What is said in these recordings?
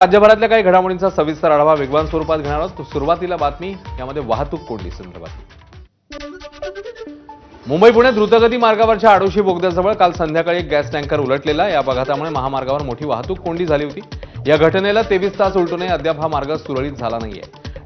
राज्यभरातल्या काही घडामोडींचा सविस्तर आढावा वेगवान स्वरूपात घेणार आहोत। सुरुवातीला बातमी यामध्ये वाहतूक कोंडी संदर्भात। मुंबई पुणे द्रुतगती मार्गावरच्या आडोशी बोगद्याजवळ काल संध्याकाळी एक गॅस टँकर उलटलेला। या अपघातामुळे महामार्गावर मोठी वाहतूक कोंडी झाली होती। या घटनेला 23 तास उलटूनही अद्याप हा मार्ग सुरळीत झाला नाहीये।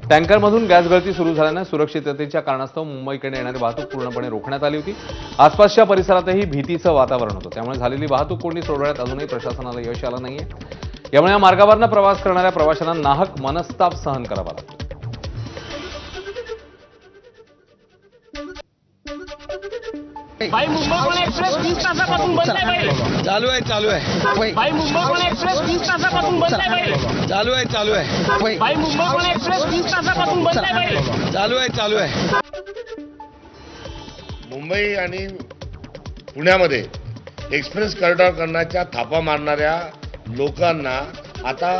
टँकरमधून गॅस गळती सुरू झाल्याने सुरक्षिततेच्या कारणास्तव मुंबईकडे येणारी वाहतूक पूर्णपणे रोखण्यात आली होती। आसपासच्या परिसरातही भीतीचं वातावरण होतं। त्यामुळे झालेली वाहतूक कोंडी सोडवण्यात अजूनही प्रशासनाला यश आलं नाहीये। यामुळे या मार्गावरनं प्रवास करणाऱ्या प्रवाशांना नाहक मनस्ताप सहन करावा लागतो। भाई मुंबई पुणे एक्सप्रेस 20 तासापासून बंद आहे भाई। चालू आहे भाई मुंबई पुणे एक्सप्रेस 20 तासापासून बंद आहे भाई। चालू आहे भाई मुंबई पुणे एक्सप्रेस 20 तासापासून बंद आहे भाई। चालू आहे मुंबई आणि पुण्यामध्ये एक्सप्रेस कॉरिडॉर करण्याच्या थापा मारणाऱ्या लोकांना आता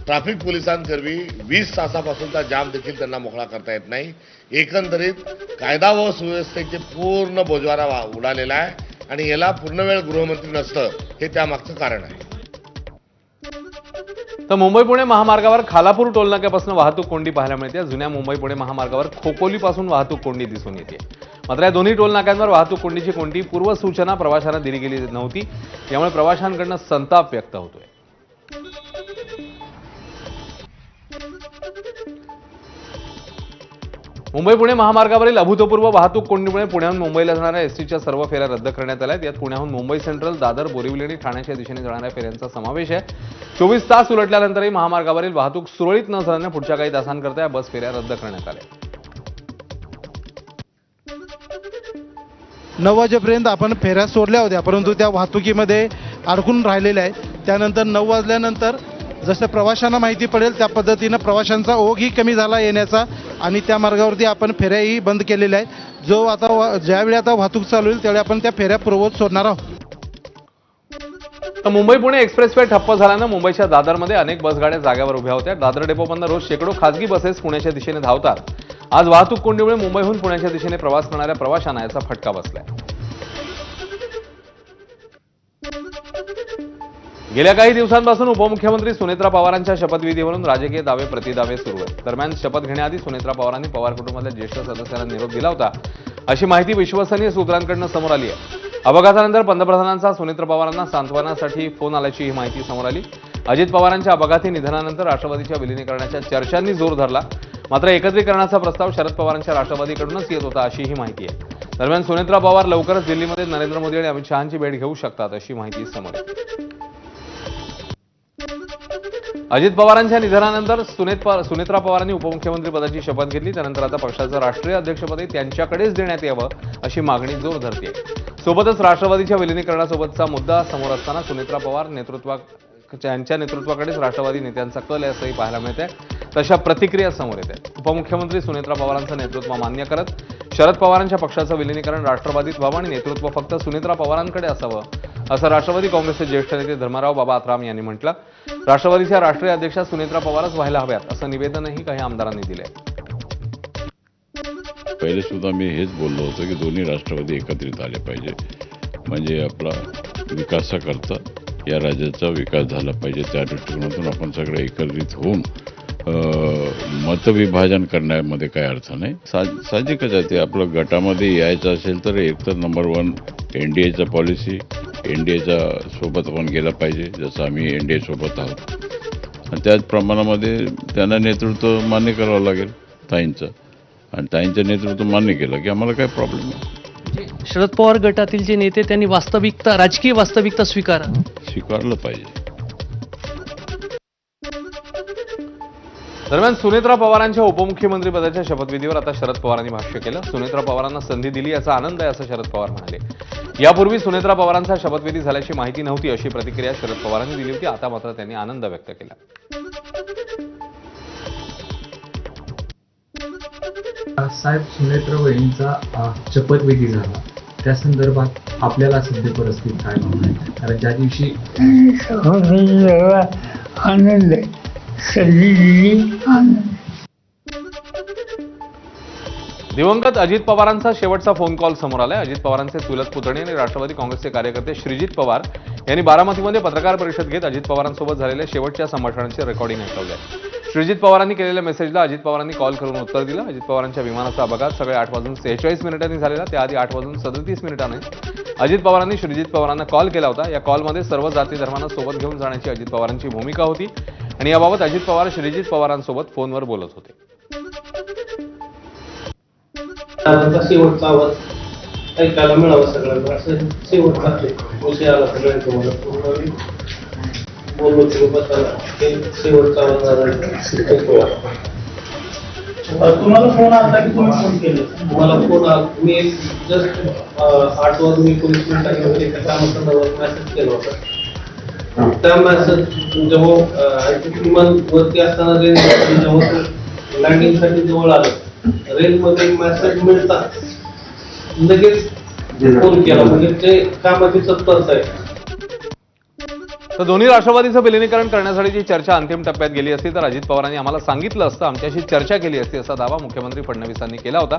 ट्रॅफिक पोलिसांकरवी 20 तासापासूनचा जाम देखील त्यांना मोकळा करता येत नाही। एकंदरीत कायदा व सुव्यवस्थेचे पूर्ण बोजवारा उडालेला आहे आणि याला पूर्णवेळ गृहमंत्री नसतं हे त्यामागचं कारण आहे। तर मुंबई पुणे महामार्गावर खालापूर टोलनाक्यापासून वाहतूक कोंडी पाहायला मिळते। जुन्या मुंबई पुणे महामार्गावर खोपोलीपासून वाहतूक कोंडी दिसून येते। मात्र या दोन्ही टोलनाक्यांवर वाहतूक कोंडीची कोणती पूर्वसूचना प्रवाशांना दिली गेली नव्हती। यामुळे प्रवाशांकडून संताप व्यक्त होतोय। मुंबई पुणे महामार्गावरील अभूतपूर्व वाहतूक कोंडीमुळे पुण्याहून मुंबईला जाणाऱ्या एसटीच्या सर्व फेऱ्या रद्द करण्यात आल्या आहेत। यात पुण्याहून मुंबई सेंट्रल, दादर, बोरिवली आणि ठाण्याच्या दिशेने जाणाऱ्या फेऱ्यांचा समावेश आहे। 24 तास उलटल्यानंतरही महामार्गावरील वाहतूक सुरळीत न झाल्याने पुढच्या काही तासांकरता या बस फेऱ्या रद्द करण्यात आल्या। 9 वाजेपर्यंत आपण फेऱ्या सोडल्या होत्या, परंतु त्या वाहतुकीमध्ये अडकून राहिलेल्या आहेत। त्यानंतर 9 वाजल्यानंतर जसं प्रवाशांना माहिती पडेल त्या पद्धतीनं प्रवाशांचा ओघही कमी झाला येण्याचा आणि त्या मार्गावरती आपण फेऱ्याही बंद केलेल्या आहेत। जो आता ज्यावेळी आता वाहतूक चालू होईल त्यावेळी आपण त्या फेऱ्या पूर्ववत सोडणार आहोत। तर मुंबई पुणे एक्सप्रेसवे ठप्प झाल्यानं मुंबईच्या दादरमध्ये अनेक बसगाड्या जाग्यावर उभ्या होत्या। दादर डेपोमधून रोज शेकडो खासगी बसेस पुण्याच्या दिशेने धावतात। आज वाहतूक कोंडीमुळे मुंबईहून पुण्याच्या दिशेने प्रवास करणाऱ्या प्रवाशांना याचा फटका बसलाय। गेल्या काही दिवसांपासून उपमुख्यमंत्री सुनेत्रा पवारांच्या शपथविधीवरून राजकीय दावे प्रतिदावे सुरू आहेत। दरम्यान शपथ घेण्याआधी सुनेत्रा पवारांनी पवार कुटुंबातल्या ज्येष्ठ सदस्यांना निरोप दिला होता, अशी माहिती विश्वसनीय सूत्रांकडून समोर आली आहे। अपघातानंतर पंतप्रधानांचा सुनेत्रा पवारांना सांत्वनासाठी फोन आल्याची ही माहिती समोर आली। अजित पवारांच्या अपघाती निधनानंतर राष्ट्रवादीच्या विलिनीकरणाच्या चर्चांनी जोर धरला। मात्र एकत्रीकरणाचा प्रस्ताव शरद पवारांच्या राष्ट्रवादीकडूनच येत होता, अशी ही माहिती आहे। दरम्यान सुनेत्रा पवार लवकरच दिल्लीमध्ये नरेंद्र मोदी आणि अमित शहांची भेट घेऊ शकतात, अशी माहिती समोर येते। अजित पवारांच्या निधनानंतर सुनेत्रा पवारांनी उपमुख्यमंत्री पदाची शपथ घेतली। त्यानंतर आता पक्षाचं राष्ट्रीय अध्यक्षपदही त्यांच्याकडेच देण्यात यावं, अशी मागणी जोर धरते। सोबतच राष्ट्रवादीच्या विलिनीकरणासोबतचा मुद्दा समोर असताना सुनेत्रा पवार यांच्या नेतृत्वाकडेच राष्ट्रवादी नेत्यांचा कल आहे, असंही पाहायला मिळतंय। तशा प्रतिक्रिया समोर येत आहेत। उपमुख्यमंत्री सुनेत्रा पवारांचं नेतृत्व मान्य करत शरद पवारांच्या पक्षाचं विलिनीकरण राष्ट्रवादीत व्हावं आणि नेतृत्व फक्त सुनेत्रा पवारांकडे असावं, असं राष्ट्रवादी काँग्रेसचे ज्येष्ठ नेते धर्मराव बाबा आत्राम यांनी म्हटलं। राष्ट्रवादीच्या राष्ट्रीय अध्यक्षा सुनेत्रा पवारच व्हायला हव्यात, असं निवेदनही काही आमदारांनी दिलंय। पहिले सुद्धा मी हेच बोललो होतो की दोन्ही राष्ट्रवादी एकत्रित आले पाहिजे, म्हणजे आपला विकासाकरता या राज्याचा विकास झाला पाहिजे। त्या दृष्टिकोनातून आपण सगळे एकत्रित होऊन मतविभाजन करण्यामध्ये काही अर्थ नाही। साहजिकच आहे ते आपलं गटामध्ये यायचं असेल तर एक तर नंबर 1 NDAचा पॉलिसी, NDAचा सोबत आपण गेला पाहिजे, जसं आम्ही NDA सोबत आहोत। आणि त्याच प्रमाणामध्ये त्यांना नेतृत्व मान्य करावं लागेल ताईंचं, आणि ताईंचं नेतृत्व मान्य केलं की आम्हाला काही प्रॉब्लेम नाही। शरद पवार गटातील जे नेते त्यांनी वास्तविकता, राजकीय वास्तविकता स्वीकारलं पाहिजे। दरम्यान सुनेत्रा पवारांच्या उपमुख्यमंत्री पदाच्या शपथविधीवर आता शरद पवारांनी भाष्य केलं। सुनेत्रा पवारांना संधी दिली याचा आनंद आहे, असं शरद पवार म्हणाले। यापूर्वी सुनेत्रा पवारांचा शपथविधी झाल्याची माहिती नव्हती, अशी प्रतिक्रिया शरद पवारांनी दिली होती। आता मात्र त्यांनी आनंद व्यक्त केला। साहेब, सुनेत्रा वहिनींचा शपथविधी झाला, त्या संदर्भात आपल्याला सध्या परिस्थिती काय भावना आहे? कारण ज्या दिवशी आनंद आहे, संधी दिली आनंद। दिवंगत अजित पवारांचा शेवटचा फोन कॉल समोर आलाय. अजित पवारांचे चुलत पुतणे आणि राष्ट्रवादी काँग्रेसचे कार्यकर्ते श्रीजित पवार यांनी बारामतीमध्ये पत्रकार परिषद घेत अजित पवारांसोबत झालेल्या शेवटच्या संभाषणांचे रेकॉर्डिंग ऐकवलंय. श्रीजित पवारांनी केलेल्या मेसेजला अजित पवारांनी कॉल करून उत्तर दिलं. अजित पवारांच्या विमानाचा अपघात सगळे 8:46 झालेला. त्याआधी 8:37 अजित पवारांनी श्रीजित पवारांना कॉल केला होता. या कॉलमध्ये सर्व जाती धर्मांना सोबत घेऊन जाण्याची अजित पवारांची भूमिका होती आणि याबाबत अजित पवार श्रीजित पवारांसोबत फोनवर बोलत होते. शेवटचा आवाज ऐकायला मिळावा सगळ्यांना असं शेवटचा विषय आला सगळ्यांसमोर पूर्ण बोललो की शेवटचा आवाज ऐकूया. तुम्हाला फोन आला की तुम्ही फोन केले? मला फोन आला. मी जस्ट 8:19 एका कामासंदर्भात मेसेज केला होता. त्या मेसेज जेव्हा विमान वरती असताना जेव्हा लँडिंगसाठी जवळ आलं रेलमध्ये मेसेज मिळतात लगेच फोन केला. म्हणजे ते कामाची तत्परता आहे. तर दोन्ही राष्ट्रवादीचं विलिनीकरण करण्यासाठीची चर्चा अंतिम टप्प्यात गेली असती तर अजित पवारांनी आम्हाला सांगितलं असतं, आमच्याशी चर्चा केली असती असा दावा मुख्यमंत्री फडणवीसांनी केला होता,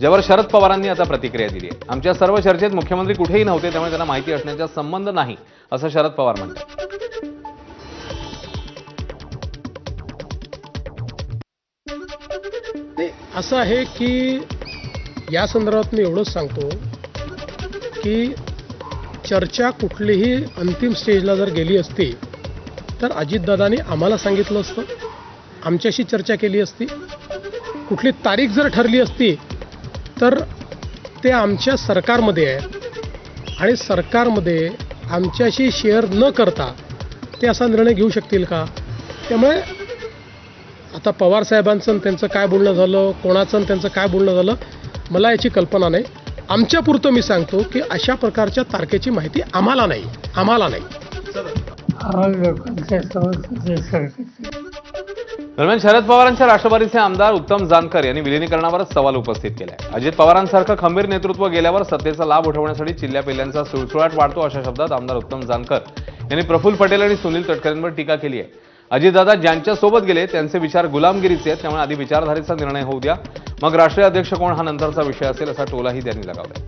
ज्यावर शरद पवारांनी आता प्रतिक्रिया दिली आहे. आमच्या सर्व चर्चेत मुख्यमंत्री कुठेही नव्हते, त्यामुळे त्यांना माहिती असण्याचा संबंध नाही असं शरद पवार म्हणतात. असं आहे की या संदर्भात मी एवढंच सांगतो की चर्चा कुठलीही अंतिम स्टेजला जर गेली असती तर अजितदादांनी आम्हाला सांगितलं असतं, आमच्याशी चर्चा केली असती. कुठली तारीख जर ठरली असती तर ते आमच्या सरकारमध्ये आहेत आणि सरकारमध्ये आमच्याशी शेअर न करता ते असा निर्णय घेऊ शकतील का? त्यामुळे आता पवारसाहेबांचं त्यांचं काय बोलणं झालं, कोणाचं त्यांचं काय बोलणं झालं मला याची कल्पना नाही. आमच्यापुरतं मी सांगतो की अशा प्रकारच्या तारखेची माहिती आम्हाला नाही. दरम्यान शरद पवारांच्या राष्ट्रवादीचे आमदार उत्तम जानकर यांनी विलिनीकरणावरच सवाल उपस्थित केलाय. अजित पवारांसारखं खंबीर नेतृत्व गेल्यावर सत्तेचा लाभ उठवण्यासाठी चिल्ल्या पिल्ल्यांचा सुळसुळाट वाढतो अशा शब्दात आमदार उत्तम जानकर यांनी प्रफुल्ल पटेल आणि सुनील तटकरेंवर टीका केली आहे. अजितदादा ज्यांच्या सोबत गेले त्यांचे विचार गुलामगिरीचे आहेत, त्यामुळे आधी विचारधारेचा निर्णय होऊ द्या, मग राष्ट्रीय अध्यक्ष कोण हा नंतरचा विषय असेल असा टोलाही त्यांनी लगावलाय.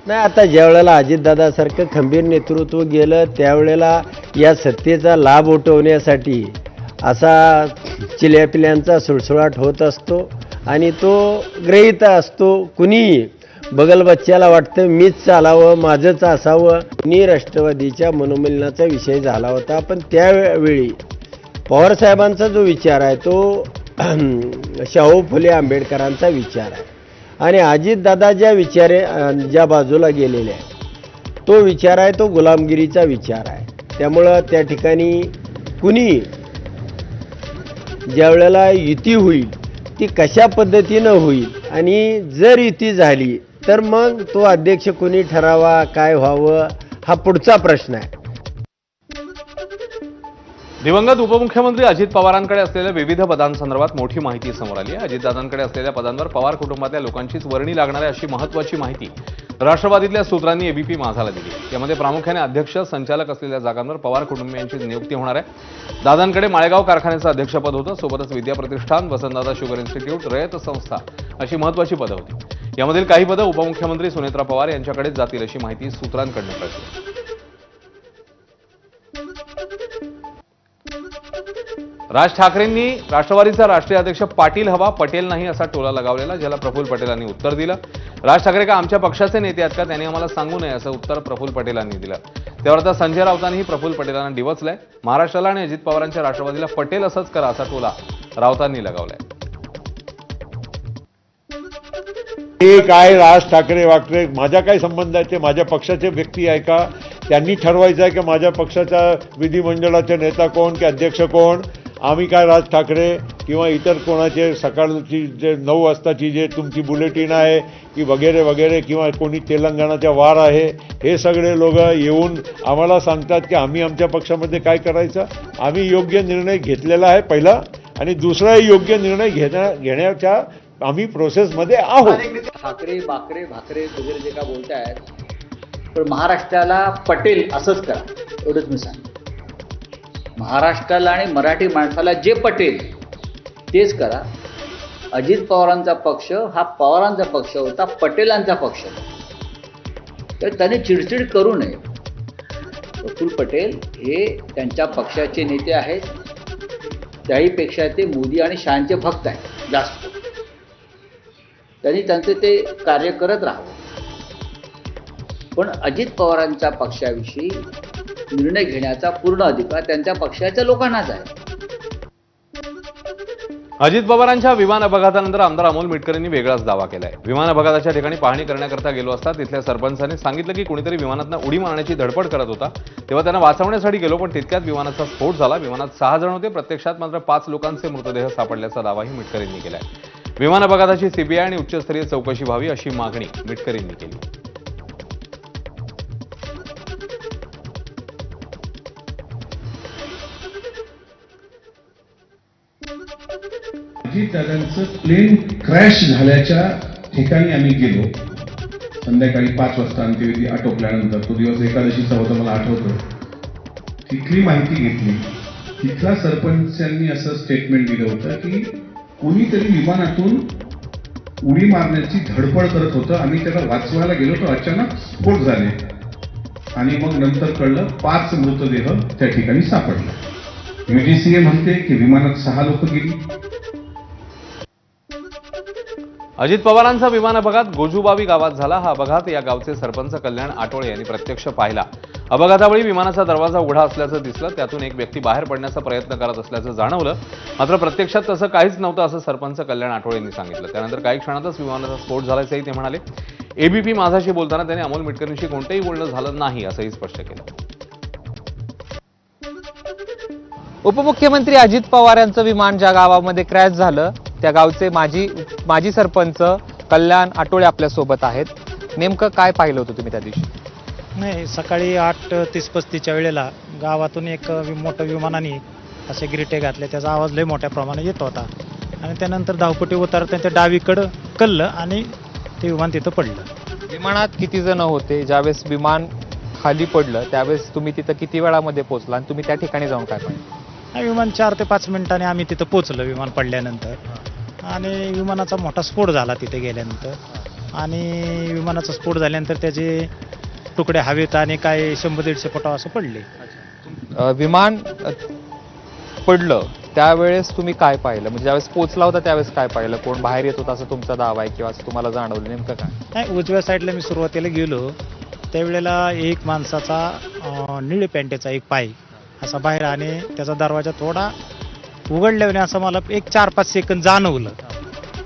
नाही, आता ज्या वेळेला अजितदादासारखं खंबीर नेतृत्व गेलं त्यावेळेला या सत्तेचा लाभ उठवण्यासाठी असा चिल्यापिल्यांचा सुळसुळाट होत असतो आणि तो ग्रहित असतो. कुणीही बगल बच्च्याला वाटतं मीच चालावं, माझंच असावं. कुणी राष्ट्रवादीच्या मनोमिलनाचा विषय झाला होता, पण त्यावेळी पवारसाहेबांचा जो विचार आहे तो शाहू फुले आंबेडकरांचा विचार आहे आणि अजितदादा ज्या बाजूला गेलेले आहे तो विचार आहे तो गुलामगिरीचा विचार आहे. त्यामुळं त्या ठिकाणी कुणी ज्या वेळेला युती होईल ती कशा पद्धतीनं होईल आणि जर युती झाली तर मग तो अध्यक्ष कुणी ठरावा, काय व्हावं हा पुढचा प्रश्न आहे. दिवंगत उपमुख्यमंत्री अजित पवारांकडे असलेल्या विविध पदांसंदर्भात मोठी माहिती समोर आली आहे. अजितदादांकडे असलेल्या पदांवर पवार कुटुंबातल्या लोकांचीच वर्णी लागणार आहे अशी महत्त्वाची माहिती राष्ट्रवादीतल्या सूत्रांनी एबीपी माझाला दिली. यामध्ये प्रामुख्याने अध्यक्ष, संचालक असलेल्या जागांवर पवार कुटुंबियांची नियुक्ती होणार आहे. दादांकडे माळेगाव कारखान्याचं अध्यक्षपद होतं, सोबतच विद्या प्रतिष्ठान, वसंतदादा शुगर इन्स्टिट्यूट, रयत संस्था अशी महत्त्वाची पदं होती. यामधील काही पदं उपमुख्यमंत्री सुनेत्रा पवार यांच्याकडेच जातील अशी माहिती सूत्रांकडून कळली. राज ठाकरेंनी राष्ट्रवादीचा राष्ट्रीय अध्यक्ष पाटील हवा, पटेल नाही असा टोला लगावलेला, ज्याला प्रफुल्ल पटेलांनी उत्तर दिलं. राज ठाकरे का आमच्या पक्षाचे नेते आहेत का, त्यांनी आम्हाला सांगू नये असं उत्तर प्रफुल्ल पटेलांनी दिलं. त्यावर आता संजय राऊतांनीही प्रफुल्ल पटेलांना डिवचलंय. महाराष्ट्राला आणि अजित पवारांच्या राष्ट्रवादीला पटेल असंच करा असा टोला राऊतांनी लगावलाय. हे काय राज ठाकरे वाकरे माझा काय संबंध आहे? ते माझ्या पक्षाचे व्यक्ती आहे का? त्यांनी ठरवायचं आहे की माझ्या पक्षाचा विधिमंडळाचे नेता कोण की अध्यक्ष कोण? आम्ही काय राज ठाकरे किंवा इतर कोणाचे सकाळची जे 9 वाजताची जे तुमची बुलेटिन आहे की वगैरे वगैरे किंवा कोणी तेलंगणाच्या वार आहे, हे सगळे लोक येऊन आम्हाला सांगतात की आम्ही आमच्या पक्षामध्ये काय करायचं. आम्ही योग्य निर्णय घेतलेला आहे पहिला, आणि दुसराही योग्य निर्णय घेण्याच्या आम्ही प्रोसेसमध्ये आहोत. ठाकरे बाकरे भाकरे वगैरे जे काय बोलतायत पण महाराष्ट्राला पटेल असंच करा एवढंच मी सांगतो. महाराष्ट्राला आणि मराठी माणसाला जे पटेल तेच करा. अजित पवारांचा पक्ष हा पवारांचा पक्ष होता, पटेलांचा पक्ष. तर त्यांनी चिडचिड करू नये. प्रफुल्ल पटेल हे त्यांच्या पक्षाचे नेते आहेत, त्याहीपेक्षा ते मोदी आणि शहांचे भक्त आहेत जास्त. त्यांनी त्यांचे ते कार्य करत राहावं. पण अजित पवारांच्या पक्षाविषयी निर्णय घेण्याचा पूर्ण अधिकार त्यांच्या पक्षाच्या लोकांनाच आहे. अजित पवारांच्या विमान अपघातानंतर आमदार अमोल मिटकरींनी वेगळाच दावा केलाय. विमान अपघाताच्या ठिकाणी पाहणी करण्याकरता गेलो असता तिथल्या सरपंचांनी सांगितलं की कुणीतरी विमानातनं उडी मारण्याची धडपड करत होता, तेव्हा त्यांना वाचवण्यासाठी गेलो, पण तितक्यात विमानाचा स्फोट झाला. विमानात 6 जण होते, प्रत्यक्षात मात्र 5 लोकांचे मृतदेह सापडल्याचा दावाही मिटकरींनी केलाय. विमान अपघाताची सीबीआय आणि उच्चस्तरीय चौकशी व्हावी अशी मागणी मिटकरींनी केली. दादांचं प्लेन क्रॅश झाल्याच्या ठिकाणी आम्ही गेलो. संध्याकाळी 5 वाजता अंत्यविधी आटोपल्यानंतर, तो दिवस एकादशीचा होता मला आठवतं. तिथली माहिती घेतली. तिथल्या सरपंचांनी असं स्टेटमेंट दिलं होतं की कोणीतरी विमानातून उडी मारण्याची धडपड करत होतं, आम्ही त्याला वाचवायला गेलो तर अचानक स्फोट झाले आणि मग नंतर कळलं 5 मृतदेह त्या ठिकाणी सापडले. UGCA म्हणते की विमानात 6 लोक गेली. अजित पवारांचा विमान अपघात गोजूबावी गावात झाला. हा अपघात या गावचे सरपंच कल्याण आटोळे यांनी प्रत्यक्ष पाहिला. अपघातावेळी विमानाचा दरवाजा उघडा असल्याचं दिसलं, त्यातून एक व्यक्ती बाहेर पडण्याचा प्रयत्न करत असल्याचं जाणवलं, मात्र प्रत्यक्षात तसं काहीच नव्हतं असं सरपंच कल्याण आटोळे यांनी सांगितलं. त्यानंतर काही क्षणातच विमानाचा स्फोट झाल्याचंही ते म्हणाले. ABP माझाशी बोलताना त्यांनी अमोल मिटकरींशी कोणतंही बोलणं झालं नाही असंही स्पष्ट केलं. उपमुख्यमंत्री अजित पवार यांचं विमान ज्या गावामध्ये क्रॅश झालं त्या गावचे माजी सरपंच कल्याण आटोळे आपल्या सोबत आहेत. नेमकं काय पाहिलं होतं तुम्ही त्या दिवशी? नाही, सकाळी 8:30-35च्या वेळेला गावातून एक मोठं विमानाने असे गिरटे घातले. त्याचा आवाज लय मोठ्या प्रमाणात येत होता आणि त्यानंतर धावपट्टी उतारताना ते डावीकडं कललं आणि ते विमान तिथं पडलं. विमानात किती जण होते? ज्यावेळेस विमान खाली पडलं त्यावेळेस तुम्ही तिथं किती वेळामध्ये पोहोचला आणि तुम्ही त्या ठिकाणी जाऊन काय पाहिलं? विमान 4 ते 5 मिनिटांनी आम्ही तिथं पोचलो विमान पडल्यानंतर. आणि विमानाचा मोठा स्फोट झाला तिथे गेल्यानंतर. आणि विमानाचा स्फोट झाल्यानंतर त्याचे तुकडे हवेत आणि काय 100-150 फुटावर असं पडले. विमान पडलं त्यावेळेस तुम्ही काय पाहिलं? म्हणजे ज्यावेळेस पोचला होता त्यावेळेस काय पाहिलं? कोण बाहेर येत होता असं तुमचा दावा आहे किंवा असं तुम्हाला जाणवलं? नेमकं काय? नाही, उजव्या साईडला मी सुरुवातीला गेलो त्यावेळेला एक माणसाचा निळे पॅन्टेचा एक पाय असा बाहेर आणि त्याचा दरवाजा थोडा उघडल्याने असं मला एक 4-5 सेकंद जाणवलं.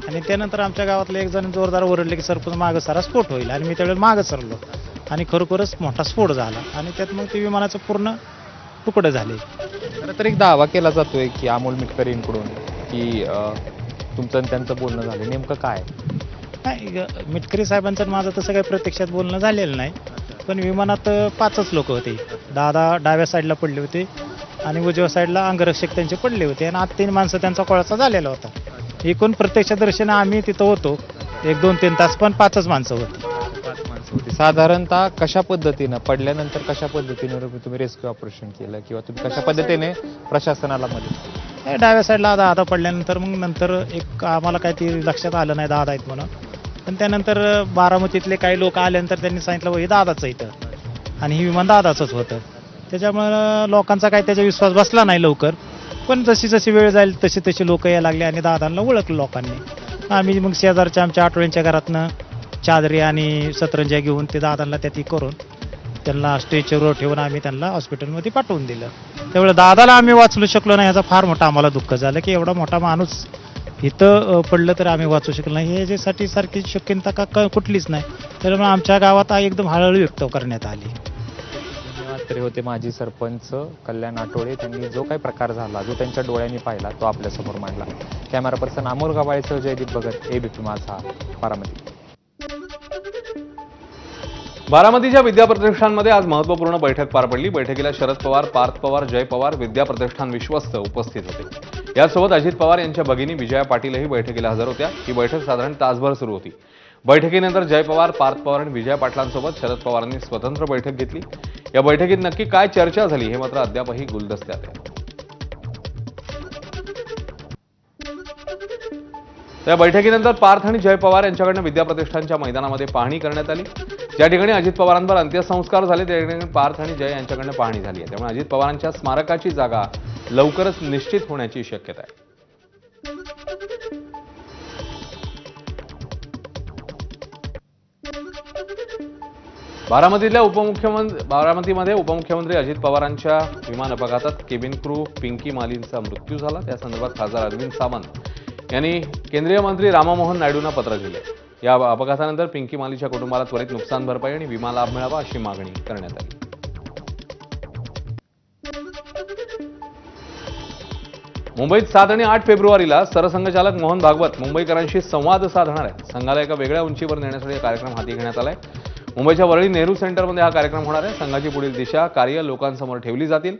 आणि त्यानंतर आमच्या गावातले एक जण जोरदार ओरडले की सरपंच मागं सारा स्फोट होईल. आणि मी त्यावेळेला मागं सरलो आणि खरोखरच मोठा स्फोट झाला आणि त्यात मग ते विमानाचं पूर्ण तुकडं झाले. खरं तर एक दावा केला जातोय की अमोल मिटकरींकडून की तुमचं आणि त्यांचं बोलणं झालं. नेमकं काय? नाही, मिटकरी साहेबांचं माझं तसं काही प्रत्यक्षात बोलणं झालेलं नाही. पण विमानात 5च लोक होते. दादा डाव्या साईडला पडले होते आणि उजव्या साईडला अंगरक्षक त्यांचे पडले होते आणि आत 3 माणसं त्यांचा कोळसा झालेला होता. एकूण प्रत्यक्षदर्शनं आम्ही तिथं होतो 1-2-3 तास, पण 5च माणसं होती. साधारणतः कशा पद्धतीनं पडल्यानंतर कशा पद्धतीनं तुम्ही रेस्क्यू ऑपरेशन केलं किंवा तुम्ही कशा पद्धतीने प्रशासनाला मदत? डाव्या साईडला दादा पडल्यानंतर मग नंतर एक आम्हाला काही ते लक्षात आलं नाही दादा आहेत म्हणून. पण त्यानंतर बारामतीतले काही लोक आल्यानंतर त्यांनी सांगितलं हे दादाचं इथं आणि हे विमान दादाचंच होतं. त्याच्यामुळं लोकांचा काही त्याचा विश्वास बसला नाही लवकर. पण जशी जशी वेळ जाईल तशी तशी लोक यायला लागले आणि दादांना ओळखलं लोकांनी. आम्ही मग शेजारच्या आमच्या आठवड्यांच्या घरातनं चादरी आणि सतरंज्या घेऊन ते दादांना त्यात करून त्यांना स्ट्रेचरवर ठेवून आम्ही त्यांना हॉस्पिटलमध्ये पाठवून दिलं. त्यावेळेला दादाला आम्ही वाचवू शकलो नाही याचा फार मोठा आम्हाला दुःख झालं की एवढा मोठा माणूस इथं पडलं तर आम्ही वाचू शकलो नाही. याच्यासाठी सारखी शक्यता का कुठलीच नाही. त्यामुळे आमच्या गावात एकदम हळहळ व्यक्त करण्यात आली. तरी होते माजी सरपंच कल्याण आटोळे. त्यांनी जो काही प्रकार झाला जो त्यांच्या डोळ्यांनी पाहिला तो आपल्यासमोर मांडला. कॅमेरा पर्सन अमोल गवाळेसह जयदीप भगत, ABP माझा, बारामती. बारामतीच्या विद्याप्रतिष्ठानमध्ये आज महत्त्वपूर्ण बैठक पार पडली. बैठकीला शरद पवार, पार्थ पवार, जय पवार, विद्याप्रतिष्ठान विश्वस्त उपस्थित होते. यासोबत अजित पवार यांच्या भगिनी विजया पाटीलही बैठकीला हजर होत्या. ही बैठक साधारण तासभर सुरू होती. बैठकीनंतर जय पवार, पार्थ पवार आणि विजया पाटलांसोबत शरद पवारांनी स्वतंत्र बैठक घेतली. या बैठकीत नक्की काय चर्चा झाली हे मात्र अद्यापही गुलदस्त्यात आहे. या बैठकीनंतर पार्थ आणि जय पवार यांच्याकडनं विद्याप्रतिष्ठानच्या मैदानामध्ये पाहणी करण्यात आली. ज्या ठिकाणी अजित पवारांवर अंत्यसंस्कार झाले त्या ठिकाणी पार्थ आणि जय यांच्याकडनं पाहणी झाली आहे. त्यामुळे अजित पवारांच्या स्मारकाची जागा लवकरच निश्चित होण्याची शक्यता आहे. बारामतीमध्ये उपमुख्यमंत्री अजित पवारांच्या विमान अपघातात केबिन क्रू पिंकी मालींचा मृत्यू झाला. त्या संदर्भात खासदार अरविंद सावंत यांनी केंद्रीय मंत्री राममोहन नायडूंना पत्र दिले. या अपघातानंतर पिंकी मालीच्या कुटुंबाला त्वरित नुकसान भरपाई आणि विमा लाभ मिळावा अशी मागणी करण्यात आली. मुंबईत 7 आणि 8 फेब्रुवारीला सरसंघचालक मोहन भागवत मुंबईकरांशी संवाद साधणार आहेत. संघाला एका वेगळ्या उंचीवर नेण्यासाठी हा कार्यक्रम हाती घेण्यात आलाय. मुंबईच्या वरळी नेहरू सेंटरमध्ये हा कार्यक्रम होणार आहे. संघाची पुढील दिशा कार्य लोकांसमोर ठेवली जातील.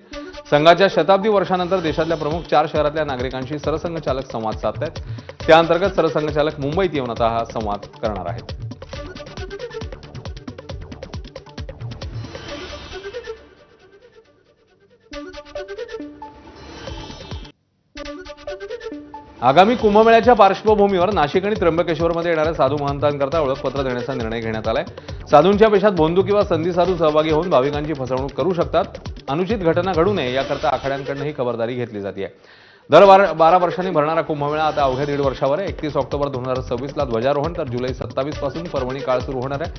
संघाच्या शताब्दी वर्षानंतर देशातल्या प्रमुख 4 शहरातल्या नागरिकांशी सरसंघचालक संवाद साधतायत. त्या अंतर्गत सरसंघचालक मुंबईत येऊन आता हा संवाद करणार आहेत. आगामी कुंभमेळ्याच्या पार्श्वभूमीवर नाशिक आणि त्र्यंबकेश्वरमध्ये येणाऱ्या साधू महंतांकरता ओळखपत्र देण्याचा निर्णय घेण्यात आलाय. साधूंच्या पेशात भोंदू किंवा संधी साधू सहभागी होऊन भाविकांची फसवणूक करू शकतात. अनुचित घटना घडू नये याकरता आखाड्यांकडून ही खबरदारी घेतली जाते. दर 12 वर्षांनी भरणारा कुंभमेळा आता अवघ्या 1.5 वर्षावर आहे. 31 ऑक्टोबर 2026ला ध्वजारोहण तर जुलै 27 पासून पर्वणी काळ सुरू होणार आहे.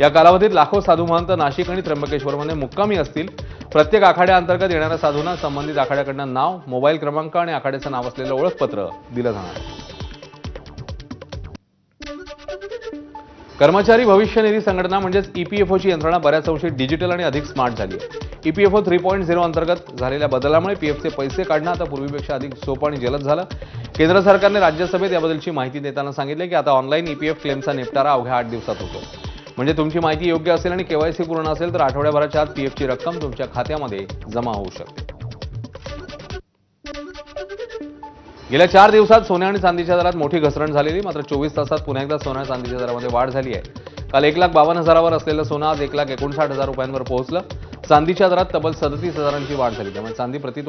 या कालावधीत लाखो साधू महंत नाशिक आणि त्र्यंबकेश्वरमध्ये मुक्कामी असतील. प्रत्येक आखाड्याअंतर्गत येणाऱ्या साधूंना संबंधित आखाड्याकडनं नाव, मोबाईल क्रमांक आणि आखाड्याचं नाव असलेलं ओळखपत्र दिलं जाणार आहे. कर्मचारी भविष्य निधी संघटना म्हणजेच ईपीएफओची यंत्रणा बऱ्याच अंशी डिजिटल आणि अधिक स्मार्ट झाली आहे. ईपीएफओ 3.0 अंतर्गत झालेल्या बदलामुळे पीएफचे पैसे काढणं आता पूर्वीपेक्षा अधिक सोपं आणि जलद झालं. केंद्र सरकारने राज्यसभेत याबद्दलची माहिती देताना सांगितले की आता ऑनलाईन ईपीएफ क्लेमचा निपटारा अवघ्या 8 दिवसात होतो. म्हणजे तुमची माहिती योग्य असेल आणि केवायसी पूर्ण असेल तर आठवड्याभराच्या आत पीएफची रक्कम तुमच्या खात्यामध्ये जमा होऊ शकते. गेल्या 4 दिवसात सोन्या आणि चांदीच्या दरात मोठी घसरण झालेली. मात्र 24 तासात पुन्हा एकदा सोन्या चांदीच्या दरामध्ये वाढ झाली आहे. काल 1,52,000वर असलेलं सोनं आज 1,59,000 रुपयांवर पोहोचलं. चांदीच्या दरात तब्बल 37,000ची वाढ झाली. त्यामुळे चांदी प्रति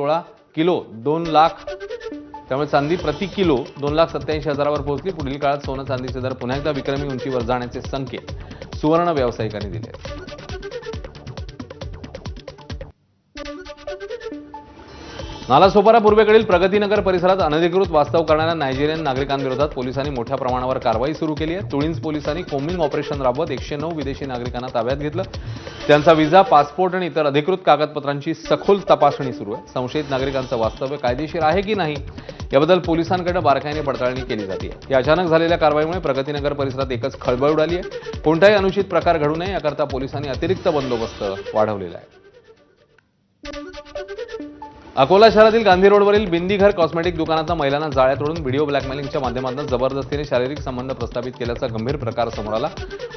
किलो 2,87,000वर पोहोचली. पुढील काळात सोनं चांदीचे दर पुन्हा एकदा विक्रमी उंचीवर जाण्याचे संकेत सुवर्ण व्यावसायिकांनी दिले आहेत. नालासोपारा पूर्वेकडील प्रगतीनगर परिसरात अनधिकृत वास्तव करणाऱ्या नायजेरियन नागरिकांविरोधात पोलिसांनी मोठ्या प्रमाणावर कारवाई सुरू केली आहे. तुळींज पोलिसांनी कोम्बिंग ऑपरेशन राबवत 109 विदेशी नागरिकांना ताब्यात घेतलं. त्यांचा व्हिसा, पासपोर्ट आणि इतर अधिकृत कागदपत्रांची सखोल तपासणी सुरू आहे. संशयित नागरिकांचं वास्तव्य कायदेशीर आहे की नाही याबद्दल पोलिसांकडे बारकाईने पडताळणी केली जाते. या अचानक झालेल्या कारवाईमुळे प्रगतीनगर परिसरात एकच खळबळ उडाली आहे. कोणताही अनुचित प्रकार घडू नये याकरता पोलिसांनी अतिरिक्त बंदोबस्त वाढवलेला आहे. अकोला शहरातील गांधी रोडवरील बिंदीघर कॉस्मेटिक दुकानात महिलांना जाळ्यात ओढून व्हिडिओ ब्लॅकमेलिंगच्या माध्यमातून जबरदस्तीने शारीरिक संबंध प्रस्थापित केल्याचा गंभीर प्रकार समोर आला.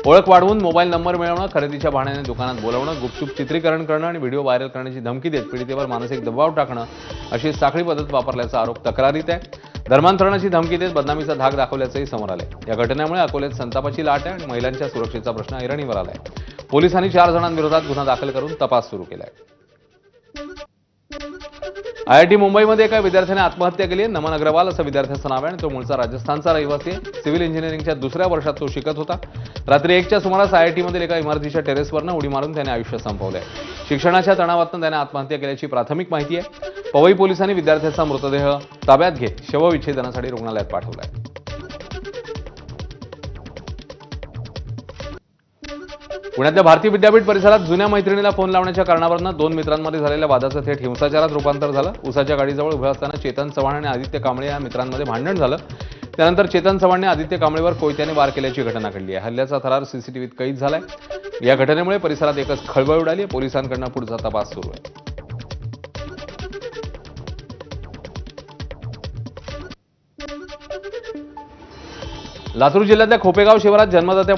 ओळख वाढवून मोबाईल नंबर मिळवणं, खरेदीच्या बहाण्याने दुकानात बोलावणं, गुपचूप चित्रीकरण करणं आणि व्हिडिओ व्हायरल करण्याची धमकी देत पीडितेवर मानसिक दबाव टाकणं अशी साखळी पद्धत वापरल्याचा आरोप तक्रारीत आहे. धर्मांतरणाची धमकी देत बदनामीचा धाक दाखवल्याचंही समोर आलंय. या घटनेमुळे अकोल्यात संतापाची लाट आहे आणि महिलांच्या सुरक्षेचा प्रश्न ऐरणीवर आलाय. पोलिसांनी 4 जणांविरोधात गुन्हा दाखल करून तपास सुरू केलाय. आयआयटी मुंबईमध्ये एका विद्यार्थ्याने आत्महत्या केली आहे. नमन अग्रवाल असं विद्यार्थ्याचं नाव आहे आणि तो मूळचा राजस्थानचा रहिवासी आहे. सिव्हिल इंजिनिअरिंगच्या 2ऱ्या वर्षात तो शिकत होता. रात्री 1च्या सुमारास आयआयटीमधील एका इमारतीच्या टेरेसवरनं उडी मारून त्याने आयुष्य संपवलंय. शिक्षणाच्या तणावातून त्याने आत्महत्या केल्याची प्राथमिक माहिती आहे. पवई पोलिसांनी विद्यार्थ्याचा मृतदेह ताब्यात घेत शवविच्छेदनासाठी रुग्णालयात पाठवलाय. पुण्यातल्या भारतीय विद्यापीठ परिसरात जुन्या मैत्रिणीला फोन लावण्याच्या कारणावरून 2 मित्रांमध्ये झालेल्या वादाचं थेट हिंसाचारात रूपांतर झालं. उसाच्या गाडीजवळ उभे असताना चेतन चव्हाण आणि आदित्य कांबळे या मित्रांमध्ये भांडण झालं. त्यानंतर चेतन चव्हाणने आदित्य कांबळेवर कोयत्याने वार केल्याची घटना घडली आहे. हल्ल्याचा थरार सीसीटीव्हीत कैद झालाय. या घटनेमुळे परिसरात एकच खळबळ उडाली आहे. पोलिसांकडून पुढचा तपास सुरू आहे. लातूर जिल्ह्यातल्या खोपेगाव शिवारात जन्मदात्या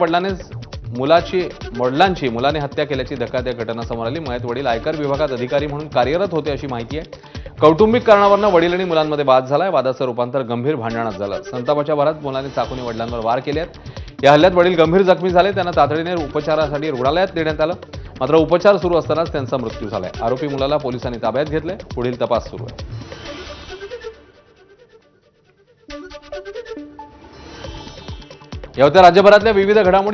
मुलाने हत्या केल्याची धक्कादायक घटना समोर आली. मयत वडील आयकर विभागात अधिकारी म्हणून कार्यरत होते अशी माहिती आहे. कौटुंबिक कारणावरून वडील आणि मुलांमध्ये वाद झालाय. वादाचं रूपांतर गंभीर भांडणात झालं. संतापाच्या भरात मुलाने चाकूने वडिलांवर वार केले आहेत. या हल्ल्यात वडील गंभीर जखमी झाले. त्यांना तातडीने उपचारासाठी रुग्णालयात नेण्यात आलं. मात्र उपचार सुरू असतानाच त्यांचा मृत्यू झालाय. आरोपी मुलाला पोलिसांनी ताब्यात घेतलंय. पुढील तपास सुरू आहे. या होत्या राज्यभरातल्या विविध घडामोडी.